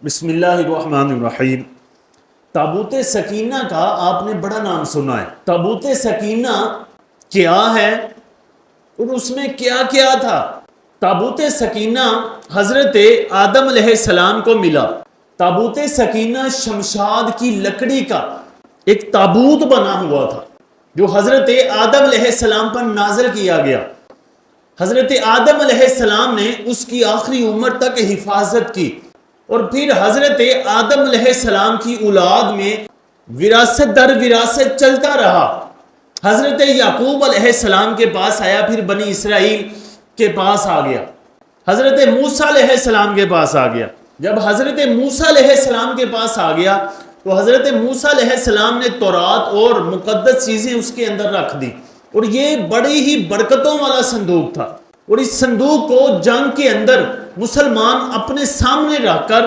بسم اللہ الرحمن الرحیم۔ تابوت سکینہ کا آپ نے بڑا نام سنا ہے۔ تابوت سکینہ کیا ہے اور اس میں کیا کیا تھا؟ تابوت سکینہ حضرت آدم علیہ السلام کو ملا۔ تابوت سکینہ شمشاد کی لکڑی کا ایک تابوت بنا ہوا تھا جو حضرت آدم علیہ السلام پر نازل کیا گیا۔ حضرت آدم علیہ السلام نے اس کی آخری عمر تک حفاظت کی، اور پھر حضرت آدم علیہ السلام کی اولاد میں وراثت در وراثت چلتا رہا۔ حضرت یعقوب علیہ السلام کے پاس آیا، پھر بنی اسرائیل کے پاس آ گیا، حضرت موسیٰ علیہ السلام کے پاس آ گیا۔ جب حضرت موسیٰ علیہ السلام کے پاس آ گیا تو حضرت موسیٰ علیہ السلام نے تورات اور مقدس چیزیں اس کے اندر رکھ دی، اور یہ بڑی ہی برکتوں والا صندوق تھا، اور اس صندوق کو جنگ کے اندر مسلمان اپنے سامنے رکھ کر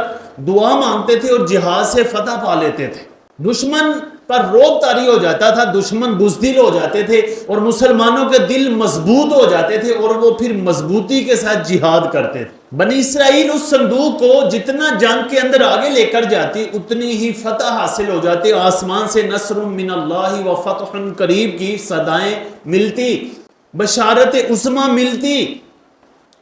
دعا مانگتے تھے اور جہاد سے فتح پا لیتے تھے۔ دشمن پر روب طاری ہو جاتا تھا، دشمن بزدل ہو جاتے تھے، اور مسلمانوں کے دل مضبوط ہو جاتے تھے، اور وہ پھر مضبوطی کے ساتھ جہاد کرتے تھے۔ بنی اسرائیل اس صندوق کو جتنا جنگ کے اندر آگے لے کر جاتی اتنی ہی فتح حاصل ہو جاتی، آسمان سے نصر من اللہ و فتح قریب کی صدائیں ملتی، بشارت عظمی ملتی۔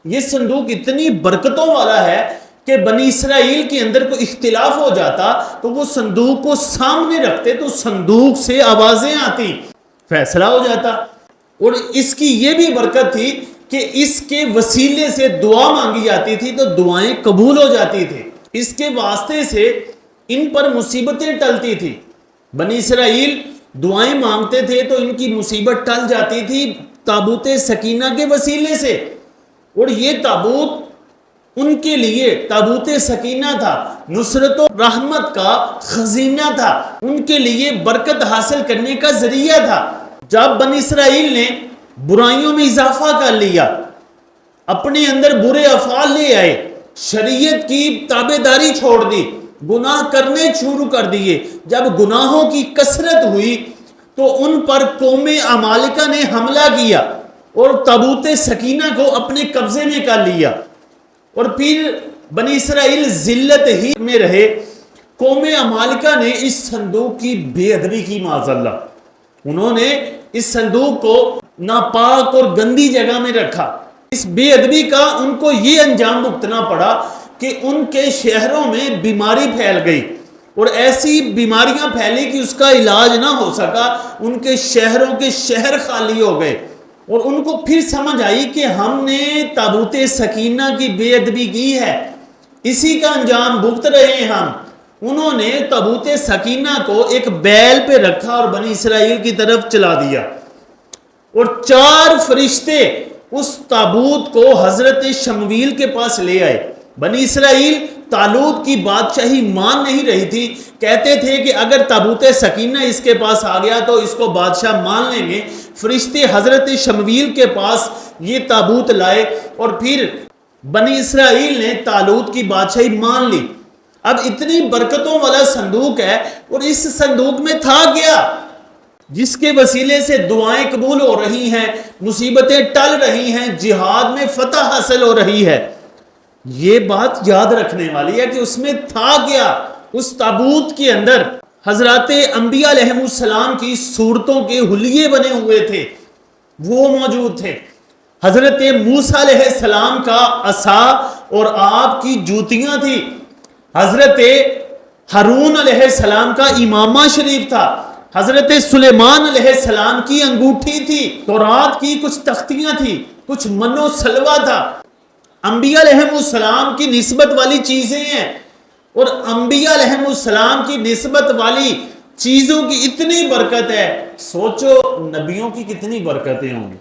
یہ صندوق اتنی برکتوں والا ہے کہ بنی اسرائیل کے اندر کوئی اختلاف ہو جاتا تو وہ صندوق کو سامنے رکھتے تو صندوق سے آوازیں آتی، فیصلہ ہو جاتا۔ اور اس کی یہ بھی برکت تھی کہ اس کے وسیلے سے دعا مانگی جاتی تھی تو دعائیں قبول ہو جاتی تھی، اس کے واسطے سے ان پر مصیبتیں ٹلتی تھی۔ بنی اسرائیل دعائیں مانگتے تھے تو ان کی مصیبت ٹل جاتی تھی تابوت سکینہ کے وسیلے سے، اور یہ تابوت ان کے لیے تابوت سکینہ تھا، نصرت و رحمت کا خزینہ تھا، ان کے لیے برکت حاصل کرنے کا ذریعہ تھا۔ جب بنی اسرائیل نے برائیوں میں اضافہ کر لیا، اپنے اندر برے افعال لے آئے، شریعت کی تابعداری چھوڑ دی، گناہ کرنے شروع کر دیے، جب گناہوں کی کثرت ہوئی تو ان پر قوم عمالقہ نے حملہ کیا اور تابوت سکینہ کو اپنے قبضے میں کر لیا، اور پھر بنی اسرائیل ذلت ہی میں رہے۔ قوم عمالقہ نے اس صندوق کی بے ادبی کی، معاذ اللہ، انہوں نے اس صندوق کو ناپاک اور گندی جگہ میں رکھا۔ اس بے ادبی کا ان کو یہ انجام بھگتنا پڑا کہ ان کے شہروں میں بیماری پھیل گئی، اور ایسی بیماریاں پھیلی کہ اس کا علاج نہ ہو سکا، ان کے شہروں کے شہر خالی ہو گئے، اور ان کو پھر سمجھ آئی کہ ہم نے تابوت سکینہ کی بے ادبی کی ہے، اسی کا انجام بھگت رہے ہیں ہم۔ انہوں نے تابوت سکینہ کو ایک بیل پہ رکھا اور بنی اسرائیل کی طرف چلا دیا، اور 4 فرشتے اس تابوت کو حضرت شمویل کے پاس لے آئے۔ بنی اسرائیل طالوت کی بادشاہی مان نہیں رہی تھی، کہتے تھے کہ اگر تابوت سکینہ اس کے پاس آ گیا تو اس کو بادشاہ مان لیں گے۔ فرشتے حضرت شمویل کے پاس یہ تابوت لائے، اور پھر بنی اسرائیل نے طالوت کی بادشاہی مان لی۔ اب اتنی برکتوں والا صندوق ہے، اور اس صندوق میں تھا کیا؟ جس کے وسیلے سے دعائیں قبول ہو رہی ہیں، مصیبتیں ٹل رہی ہیں، جہاد میں فتح حاصل ہو رہی ہے۔ یہ بات یاد رکھنے والی ہے کہ اس میں تھا کیا۔ اس تابوت کے اندر حضرات انبیاء علیہ السلام کی صورتوں کے حلیے بنے ہوئے تھے، وہ موجود تھے۔ حضرت موسیٰ علیہ السلام کا عصا اور آپ کی جوتیاں تھی، حضرت ہارون علیہ السلام کا امامہ شریف تھا، حضرت سلیمان علیہ السلام کی انگوٹھی تھی، تورات کی کچھ تختیاں تھی، کچھ من و سلوہ تھا۔ انبیاء علیہ السلام کی نسبت والی چیزیں ہیں، اور انبیاء علیہ السلام کی نسبت والی چیزوں کی اتنی برکت ہے، سوچو نبیوں کی کتنی برکتیں ہوں گی۔